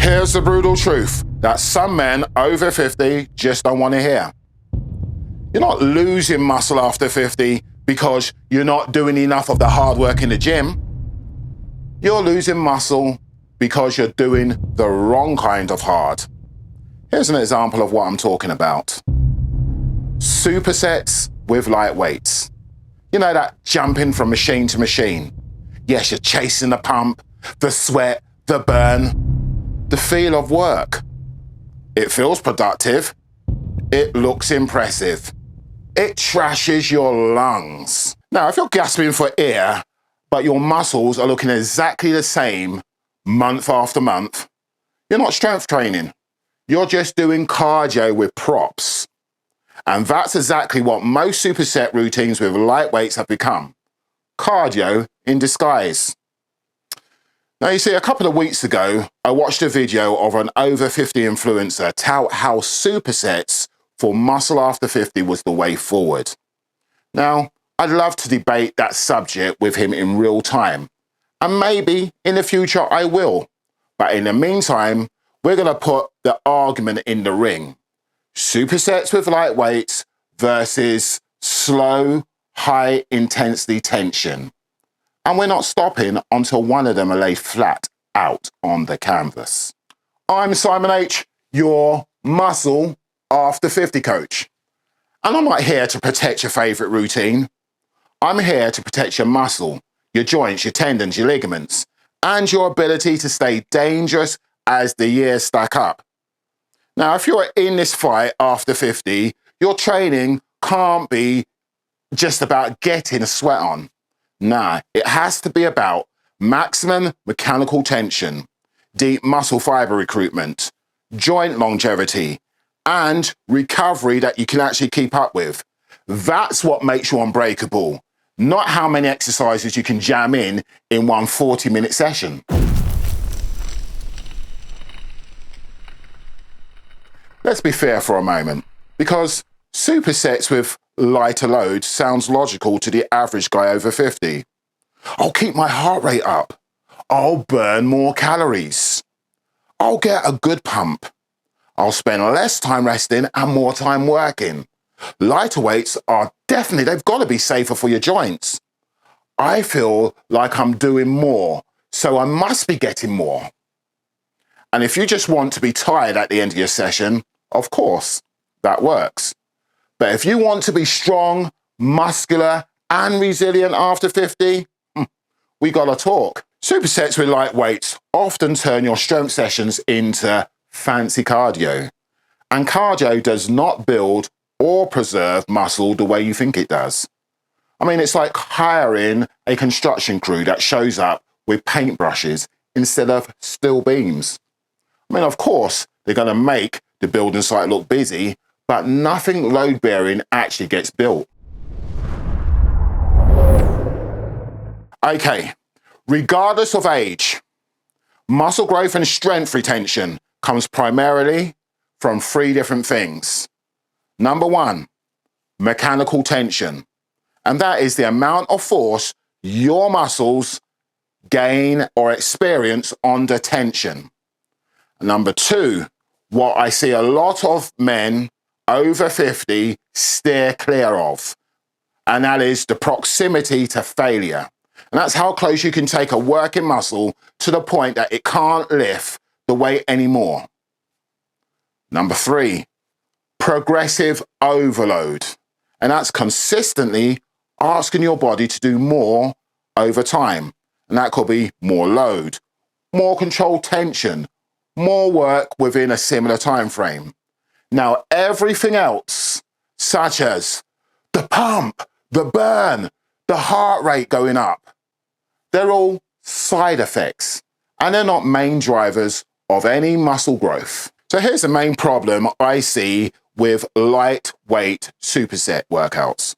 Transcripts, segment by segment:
Here's the brutal truth that some men over 50 just don't want to hear. You're not losing muscle after 50 because you're not doing enough of the hard work in the gym. You're losing muscle because you're doing the wrong kind of hard. Here's an example of what I'm talking about. Supersets with light weights. You know, that jumping from machine to machine. Yes, you're chasing the pump, the sweat, the burn, the feel of work. It feels productive. It looks impressive. It trashes your lungs. Now, if you're gasping for air, but your muscles are looking exactly the same month after month, you're not strength training. You're just doing cardio with props. And that's exactly what most superset routines with light weights have become. Cardio in disguise. Now, you see, a couple of weeks ago, I watched a video of an over 50 influencer tout how supersets for muscle after 50 was the way forward. Now, I'd love to debate that subject with him in real time. And maybe in the future I will. But in the meantime, we're going to put the argument in the ring. Supersets with light weights versus slow, high intensity tension. And we're not stopping until one of them are laid flat out on the canvas. I'm Simon H., your muscle after 50 coach. And I'm not here to protect your favorite routine. I'm here to protect your muscle, your joints, your tendons, your ligaments, and your ability to stay dangerous as the years stack up. Now, if you're in this fight after 50, your training can't be just about getting a sweat on. Nah, it has to be about maximum mechanical tension, deep muscle fiber recruitment, joint longevity, and recovery that you can actually keep up with. That's what makes you unbreakable, not how many exercises you can jam in one 40-minute session. Let's be fair for a moment, because supersets with lighter load sounds logical to the average guy over 50. I'll keep my heart rate up. I'll burn more calories. I'll get a good pump. I'll spend less time resting and more time working. Lighter weights are definitely, they've got to be safer for your joints. I feel like I'm doing more, so I must be getting more. And if you just want to be tired at the end of your session, of course, that works. But if you want to be strong, muscular, and resilient after 50, we gotta talk. Supersets with light weights often turn your strength sessions into fancy cardio. And cardio does not build or preserve muscle the way you think it does. I mean, it's like hiring a construction crew that shows up with paintbrushes instead of steel beams. I mean, of course, they're gonna make the building site look busy, but nothing load-bearing actually gets built. Okay, regardless of age, muscle growth and strength retention comes primarily from three different things. Number one, mechanical tension. And that is the amount of force your muscles gain or experience under tension. Number two, what I see a lot of men over 50 steer clear of, and that is the proximity to failure. And that's how close you can take a working muscle to the point that it can't lift the weight anymore. Number three, progressive overload. And that's consistently asking your body to do more over time. And that could be more load, more controlled tension, more work within a similar time frame. Now, everything else, such as the pump, the burn, the heart rate going up, they're all side effects, and they're not main drivers of any muscle growth. So here's the main problem I see with lightweight superset workouts.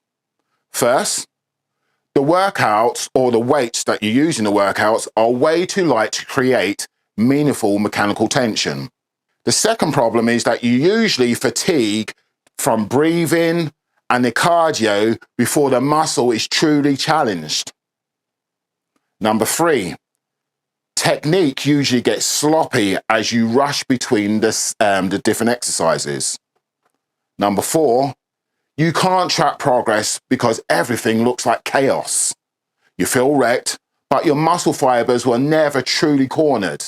First, the workouts or the weights that you use in the workouts are way too light to create meaningful mechanical tension. The second problem is that you usually fatigue from breathing and the cardio before the muscle is truly challenged. Number three, Technique usually gets sloppy as you rush between the different exercises. Number 4, you can't track progress because everything looks like chaos. You feel wrecked, but your muscle fibers were never truly cornered.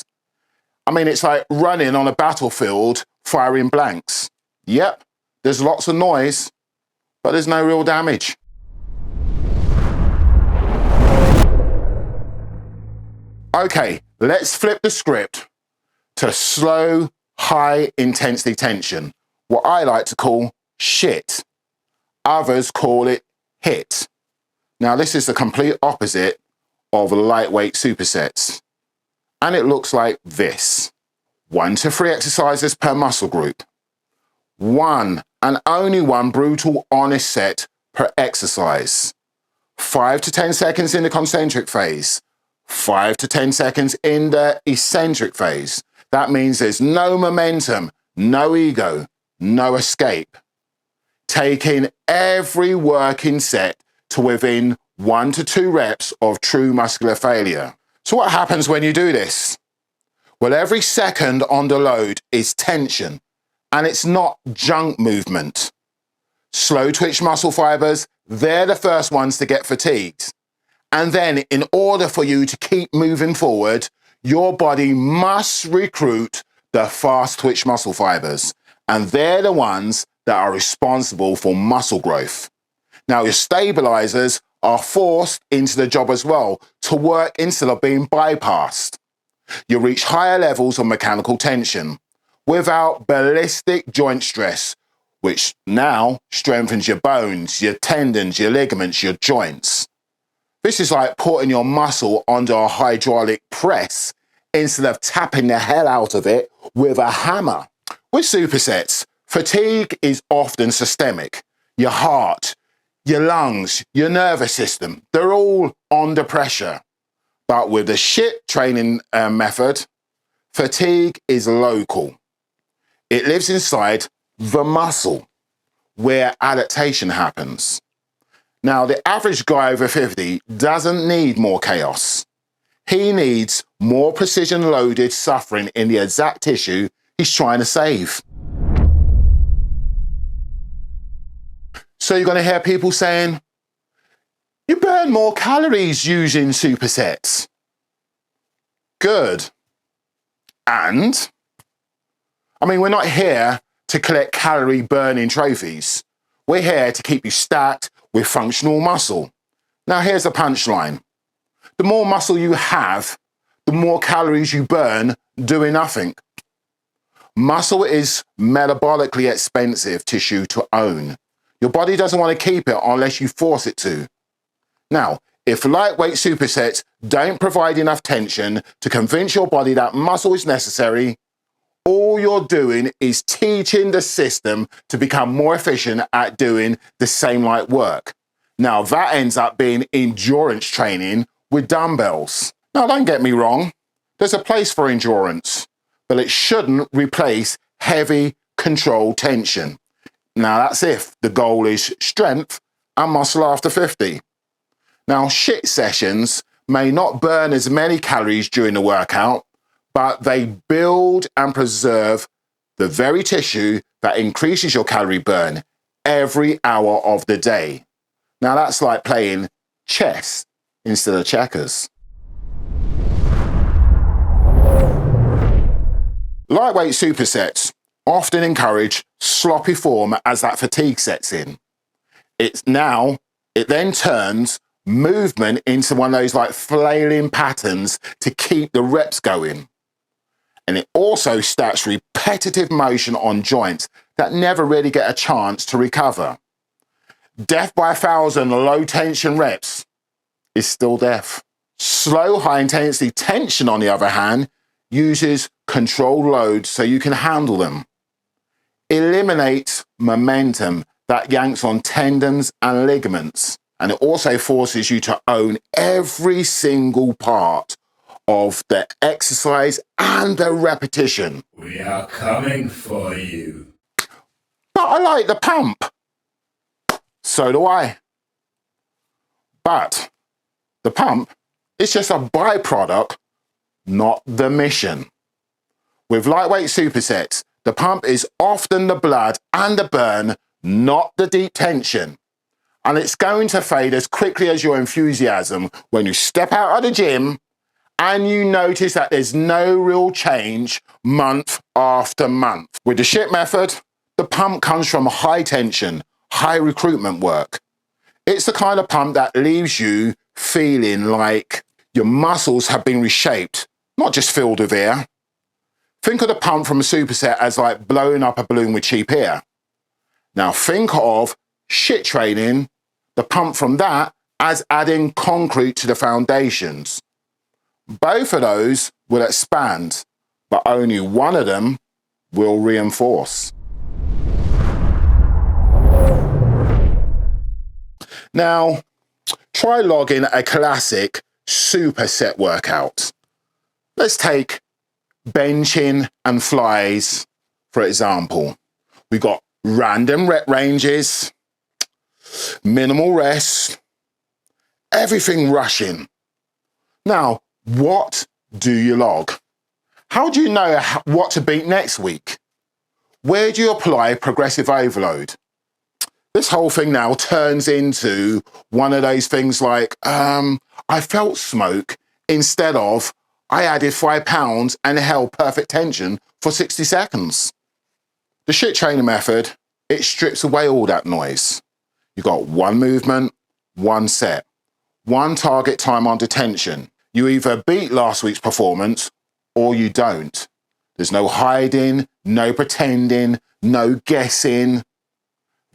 I mean, it's like running on a battlefield, firing blanks. Yep, there's lots of noise, but there's no real damage. Okay, let's flip the script to slow, high intensity tension, what I like to call shit. Others call it HIIT. Now, this is the complete opposite of lightweight supersets. And it looks like this. 1 to 3 exercises per muscle group. 1 and only 1 brutal honest set per exercise. 5 to 10 seconds in the concentric phase. 5 to 10 seconds in the eccentric phase. That means there's no momentum, no ego, no escape. Taking every working set to within 1 to 2 reps of true muscular failure. So what happens when you do this? Well, every second on the load is tension, and it's not junk movement. Slow twitch muscle fibers, they're the first ones to get fatigued. And then in order for you to keep moving forward, your body must recruit the fast twitch muscle fibers. And they're the ones that are responsible for muscle growth. Now, your stabilizers are forced into the job as well to work instead of being bypassed. You reach higher levels of mechanical tension without ballistic joint stress, which now strengthens your bones, your tendons, your ligaments, your joints. This is like putting your muscle under a hydraulic press instead of tapping the hell out of it with a hammer. With supersets, fatigue is often systemic. Your heart, your lungs, your nervous system, they're all under pressure. But with the shit training method, fatigue is local. It lives inside the muscle where adaptation happens. Now, the average guy over 50 doesn't need more chaos. He needs more precision-loaded suffering in the exact tissue he's trying to save. So you're going to hear people saying, you burn more calories using supersets. Good. And? I mean, we're not here to collect calorie burning trophies. We're here to keep you stacked with functional muscle. Now, here's the punchline. The more muscle you have, the more calories you burn doing nothing. Muscle is metabolically expensive tissue to own. Your body doesn't want to keep it unless you force it to. Now, if lightweight supersets don't provide enough tension to convince your body that muscle is necessary, all you're doing is teaching the system to become more efficient at doing the same light work. Now, that ends up being endurance training with dumbbells. Now, don't get me wrong. There's a place for endurance, but it shouldn't replace heavy, controlled tension. Now, that's if the goal is strength and muscle after 50. Now, shit sessions may not burn as many calories during the workout, but they build and preserve the very tissue that increases your calorie burn every hour of the day. Now, that's like playing chess instead of checkers. Lightweight supersets often encourage sloppy form as that fatigue sets in. It then turns movement into one of those like flailing patterns to keep the reps going. And it also stacks repetitive motion on joints that never really get a chance to recover. Death by 1,000 low tension reps is still death. Slow high intensity tension, on the other hand, uses controlled loads so you can handle them. Eliminates momentum that yanks on tendons and ligaments. And it also forces you to own every single part of the exercise and the repetition. We are coming for you. But I like the pump. So do I. But the pump is just a byproduct not the mission. With lightweight supersets, the pump is often the blood and the burn, not the deep tension. And it's going to fade as quickly as your enthusiasm when you step out of the gym and you notice that there's no real change month after month. With the SHIT method, the pump comes from high tension, high recruitment work. It's the kind of pump that leaves you feeling like your muscles have been reshaped, not just filled with air. Think of the pump from a superset as like blowing up a balloon with cheap air. Now think of SHIT training, the pump from that, as adding concrete to the foundations. Both of those will expand, but only one of them will reinforce. Now, try logging a classic superset workout. Let's take benching and flies, for example. We've got random rep ranges, minimal rest, everything rushing. Now, what do you log? How do you know what to beat next week? Where do you apply progressive overload? This whole thing now turns into one of those things like, I felt smoke instead of I added 5 pounds and held perfect tension for 60 seconds. The SHIT training method, it strips away all that noise. You got one movement, one set, one target time under tension. You either beat last week's performance or you don't. There's no hiding, no pretending, no guessing.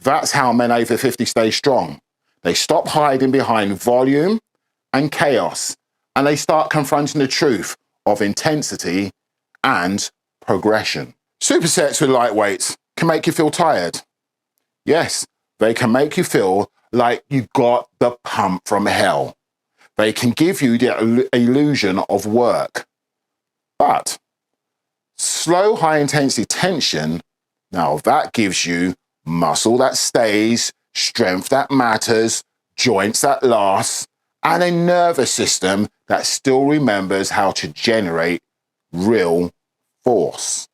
That's how men over 50 stay strong. They stop hiding behind volume and chaos, and they start confronting the truth of intensity and progression. Supersets with lightweights can make you feel tired. Yes, they can make you feel like you got the pump from hell. They can give you the illusion of work. But slow, high-intensity tension, now that gives you muscle that stays, strength that matters, joints that last, and a nervous system that still remembers how to generate real force.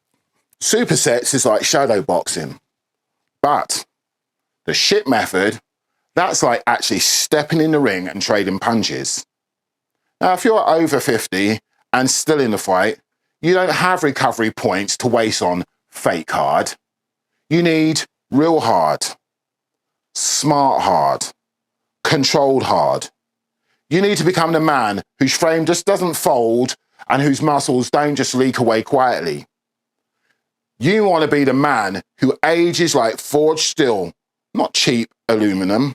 Supersets is like shadow boxing, but the SHIT method, that's like actually stepping in the ring and trading punches. Now, if you're over 50 and still in the fight, you don't have recovery points to waste on fake hard. You need real hard, smart hard, controlled hard. You need to become the man whose frame just doesn't fold and whose muscles don't just leak away quietly. You want to be the man who ages like forged steel, not cheap aluminum.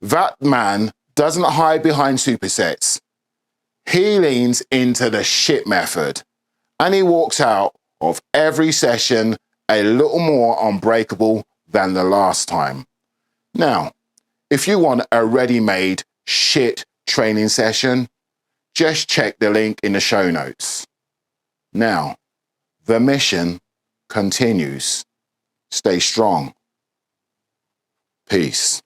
That man doesn't hide behind supersets. He leans into the SHIT method and he walks out of every session a little more unbreakable than the last time. Now, if you want a ready-made SHIT training session, just check the link in the show notes. Now, the mission continues. Stay strong. Peace.